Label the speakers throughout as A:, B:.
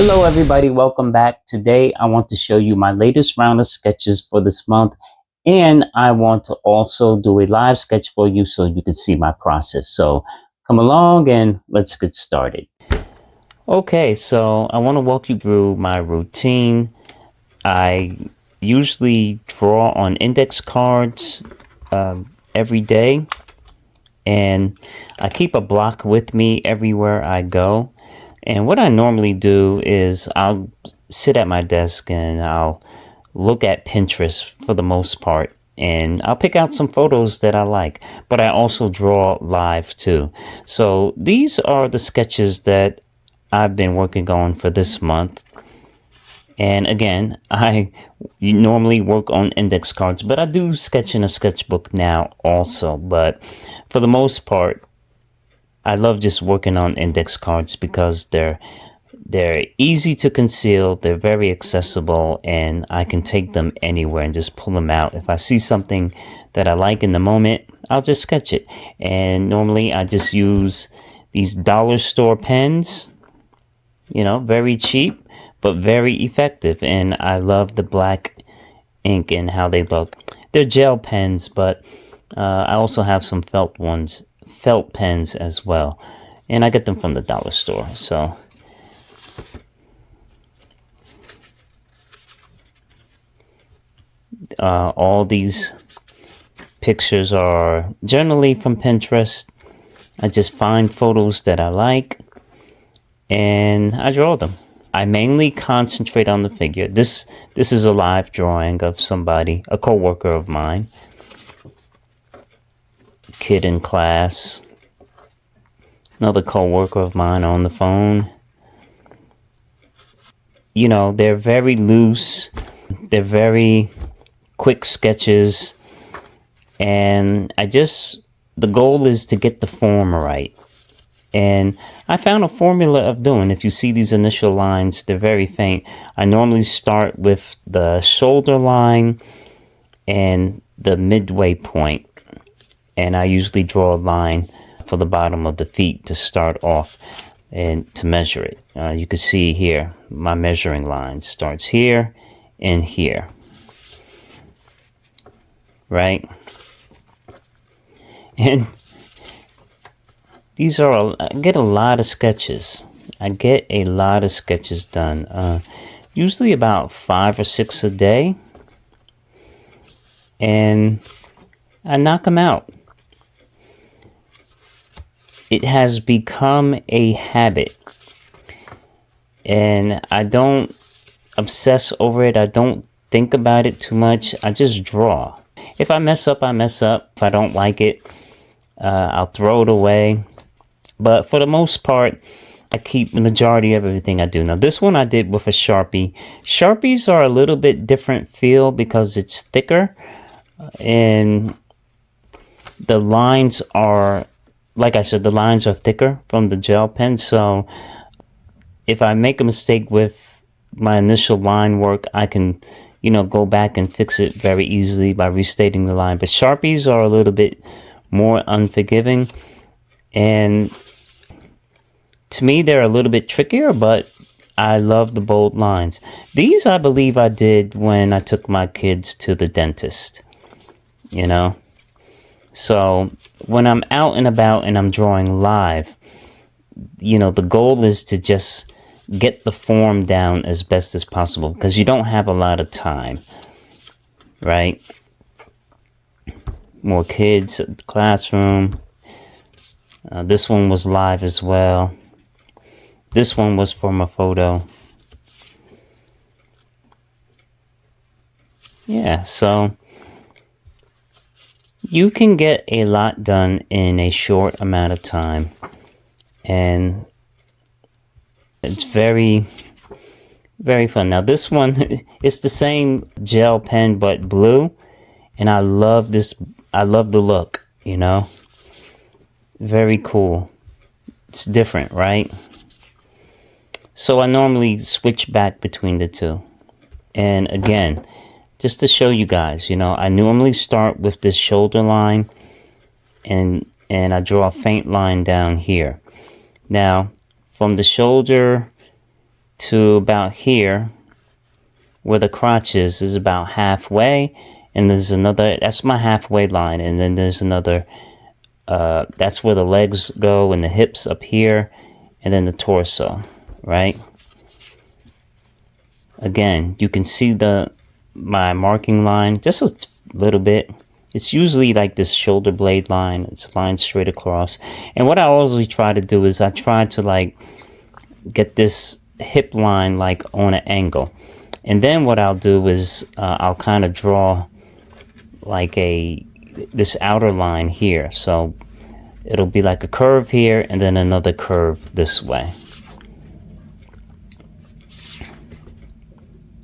A: Hello everybody, welcome back. Today I want to show you my latest round of sketches for this month, and I want to also do a live sketch for you so you can see my process. So come along and let's get started. Okay, so I want to walk you through my routine. I usually draw on index cards every day, and I keep a block with me everywhere I go. And what I normally do is I'll sit at my desk and I'll look at Pinterest for the most part. And I'll pick out some photos that I like, but I also draw live too. So these are the sketches that I've been working on for this month. And again, I normally work on index cards, but I do sketch in a sketchbook now also. But for the most part, I love just working on index cards because they're easy to conceal, they're very accessible, and I can take them anywhere and just pull them out. If I see something that I like in the moment, I'll just sketch it. And normally I just use these dollar store pens, very cheap, but very effective. And I love the black ink and how they look. They're gel pens, but I also have some felt pens as well. And I get them from the dollar store. So all these pictures are generally from Pinterest. I just find photos that I like and I draw them. I mainly concentrate on the figure. This is a live drawing of somebody, a co-worker of mine, kid in class, another co-worker of mine on the phone. They're very loose. They're very quick sketches. And the goal is to get the form right. And I found a formula of doing. If you see these initial lines, they're very faint. I normally start with the shoulder line and the midway point. And I usually draw a line for the bottom of the feet to start off and to measure it. You can see here, my measuring line starts here and here. Right? And I get a lot of sketches. I get a lot of sketches done. Usually about 5 or 6 a day. And I knock them out. It has become a habit. And I don't obsess over it. I don't think about it too much. I just draw. If I mess up, I mess up. If I don't like it, I'll throw it away. But for the most part, I keep the majority of everything I do. Now, this one I did with a Sharpie. Sharpies are a little bit different feel because it's thicker. And the lines are, like I said, the lines are thicker from the gel pen. So if I make a mistake with my initial line work, I can, go back and fix it very easily by restating the line. But Sharpies are a little bit more unforgiving. And to me, they're a little bit trickier, but I love the bold lines. These, I believe I did when I took my kids to the dentist, So when I'm out and about and I'm drawing live, the goal is to just get the form down as best as possible because you don't have a lot of time, right? More kids at the classroom. This one was live as well. This one was from a photo. Yeah, so you can get a lot done in a short amount of time. And it's very, very fun. Now this one, it's the same gel pen, but blue. And I love this. I love the look, Very cool. It's different, right? So I normally switch back between the two. And again, just to show you guys, I normally start with this shoulder line and I draw a faint line down here. Now, from the shoulder to about here, where the crotch is about halfway, and there's another, that's my halfway line, and then there's another, that's where the legs go, and the hips up here, and then the torso, right? Again, you can see my marking line just a little bit. It's usually like this shoulder blade line. It's lined straight across. And what I always try to do is I try to like get this hip line like on an angle. And then what I'll do is I'll kind of draw like this outer line here. So it'll be like a curve here and then another curve this way.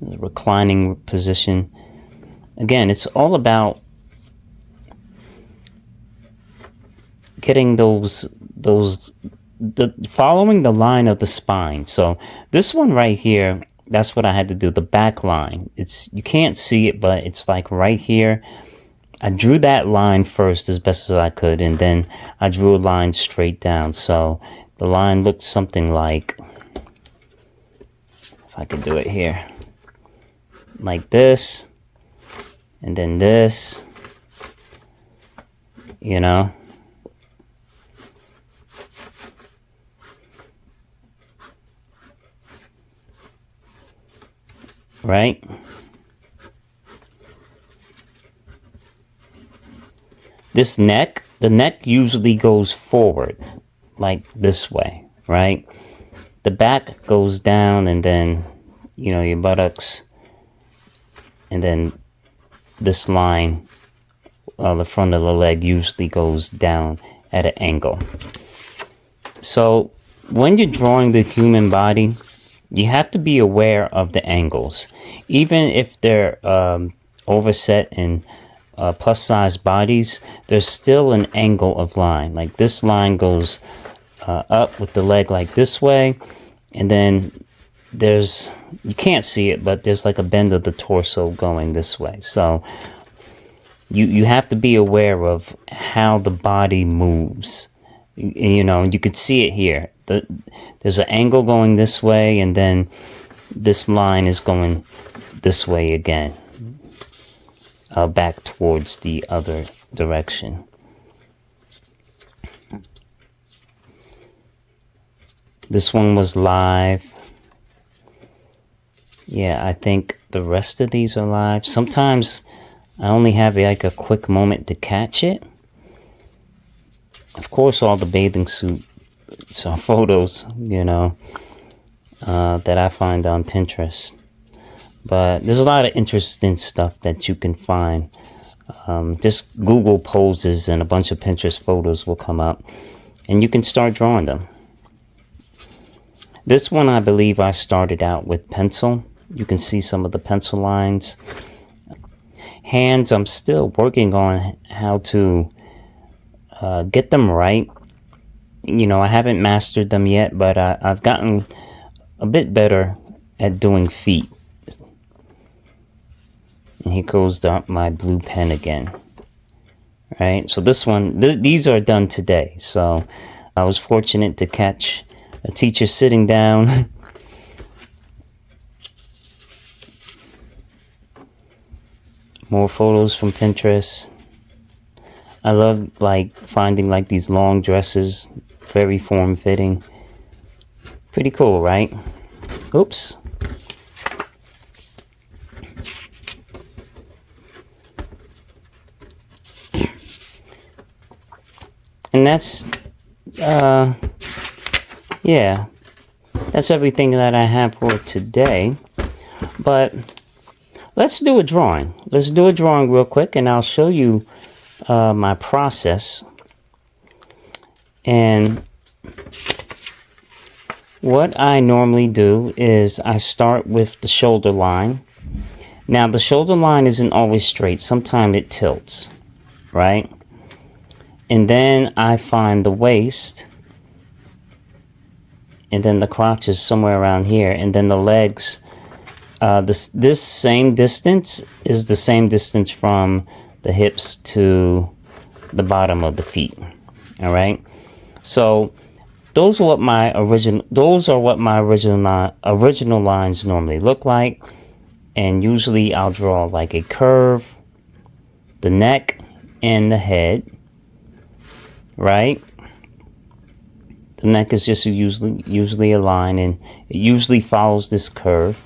A: Reclining position. Again, it's all about getting following the line of the spine. So this one right here, that's what I had to do, the back line. You can't see it, but it's like right here. I drew that line first as best as I could, and then I drew a line straight down. So the line looked something like, if I could do it here, like this, and then this, you know. Right? This neck, the neck usually goes forward, like this way, right? The back goes down, and then, you know, your buttocks, and then this line, the front of the leg usually goes down at an angle. So when you're drawing the human body, you have to be aware of the angles. Even if they're overset in plus size bodies, there's still an angle of line. Like this line goes up with the leg like this way, and then you can't see it, but there's like a bend of the torso going this way. So you have to be aware of how the body moves. You know, you could see it here. There's an angle going this way, and then this line is going this way again, back towards the other direction. This one was live. Yeah, I think the rest of these are live. Sometimes I only have like a quick moment to catch it. Of course, all the bathing suit photos, you know, that I find on Pinterest. But there's a lot of interesting stuff that you can find. Just Google poses and a bunch of Pinterest photos will come up, and you can start drawing them. This one, I believe I started out with pencil. You can see some of the pencil lines. Hands, I'm still working on how to get them right. You know, I haven't mastered them yet, but I've gotten a bit better at doing feet. And here goes my blue pen again. Right, so these are done today. So I was fortunate to catch a teacher sitting down. More photos from Pinterest. I love like finding like these long dresses, very form-fitting. Pretty cool, right? Oops. And that's yeah, that's everything that I have for today. But let's do a drawing. Let's do a drawing real quick, and I'll show you my process. And what I normally do is I start with the shoulder line. Now, the shoulder line isn't always straight. Sometimes it tilts, right? And then I find the waist, and then the crotch is somewhere around here, and then the legs. This same distance is the same distance from the hips to the bottom of the feet. All right. So those are what my original lines normally look like. And usually I'll draw like a curve, the neck and the head, right? The neck is just usually a line, and it usually follows this curve.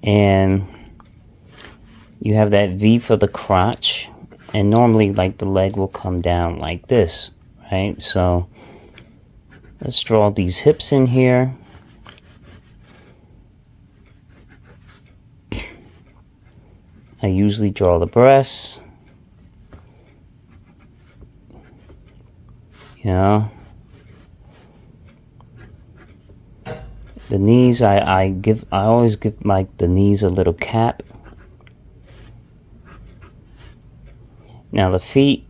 A: And you have that V for the crotch, and normally like the leg will come down like this, right? So let's draw these hips in here. I usually draw the breasts, you know. The knees, I always give like the knees a little cap. Now the feet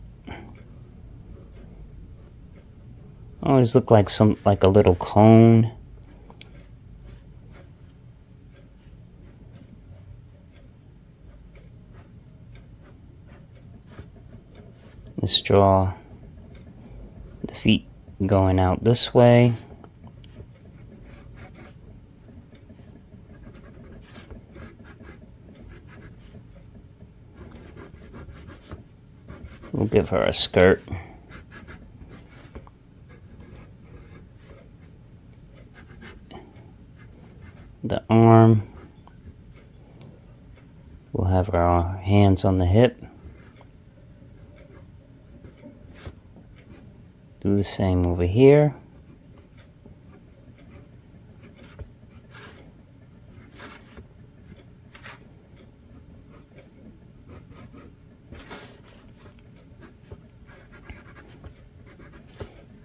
A: always look like a little cone. Let's draw the feet going out this way. We'll give her a skirt. The arm. We'll have our hands on the hip. Do the same over here.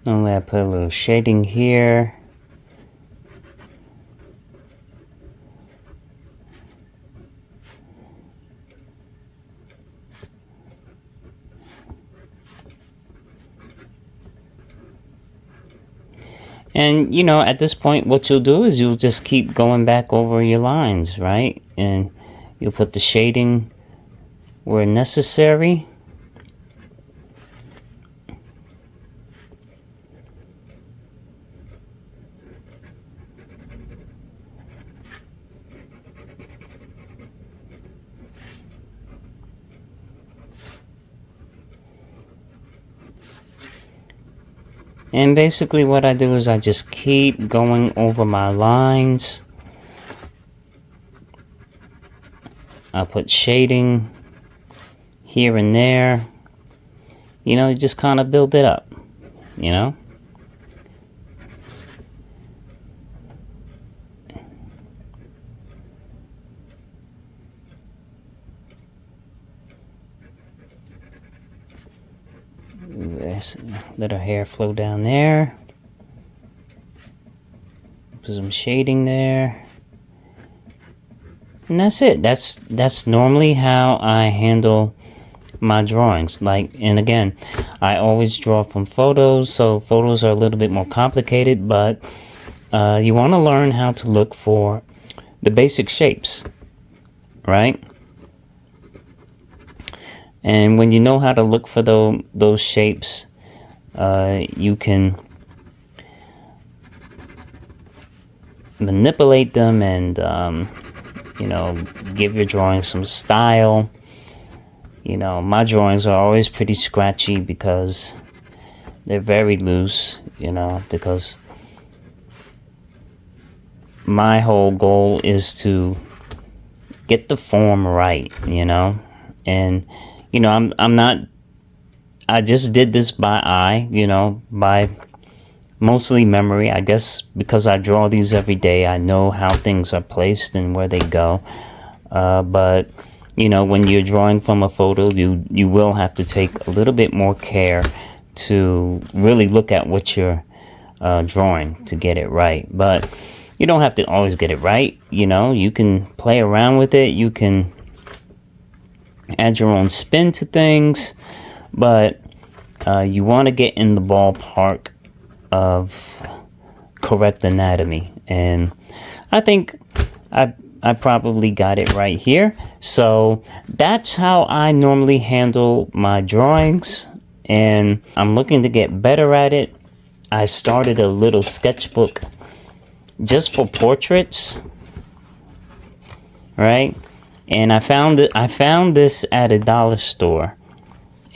A: Normally I put a little shading here. And, you know, at this point, what you'll do is you'll just keep going back over your lines, right? And you'll put the shading where necessary. And basically what I do is I just keep going over my lines. I put shading here and there. You know, you just kind of build it up, you know? Let her hair flow down there. Put some shading there. And that's it. That's normally how I handle my drawings. Like, and again, I always draw from photos, so photos are a little bit more complicated, but you want to learn how to look for the basic shapes, right? And when you know how to look for those shapes, you can manipulate them and, you know, give your drawing some style. You know, my drawings are always pretty scratchy because they're very loose, you know, because my whole goal is to get the form right, you know. And you know, I just did this by eye, you know, by mostly memory. I guess because I draw these every day, I know how things are placed and where they go. But, you know, when you're drawing from a photo, you will have to take a little bit more care to really look at what you're drawing to get it right. But you don't have to always get it right, you know. You can play around with it. You can add your own spin to things, but you want to get in the ballpark of correct anatomy, and I think I probably got it right here. So that's how I normally handle my drawings, and I'm looking to get better at it. I started a little sketchbook just for portraits, right? And I found this at a dollar store,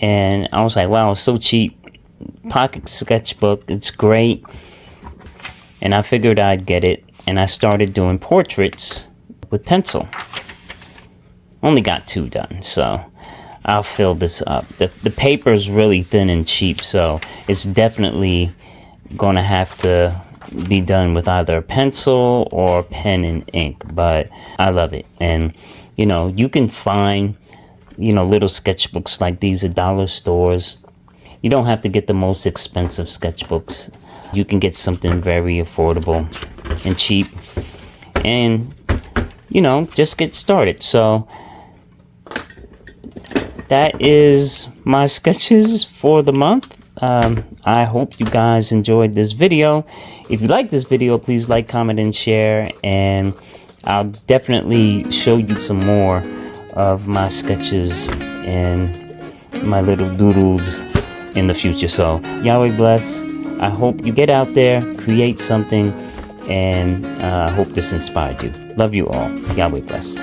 A: and I was like, wow, it's so cheap. Pocket sketchbook, it's great. And I figured I'd get it, and I started doing portraits with pencil. Only got 2 done, so I'll fill this up. The paper is really thin and cheap, so it's definitely gonna have to be done with either a pencil or pen and ink, but I love it. And you know, you can find, you know, little sketchbooks like these at dollar stores. You don't have to get the most expensive sketchbooks. You can get something very affordable and cheap, and you know, just get started. So that is my sketches for the month. I hope you guys enjoyed this video. If you like this video, please like, comment, and share, and I'll definitely show you some more of my sketches and my little doodles in the future. So Yahweh bless. I hope you get out there, create something, and I hope this inspired you. Love you all. Yahweh bless.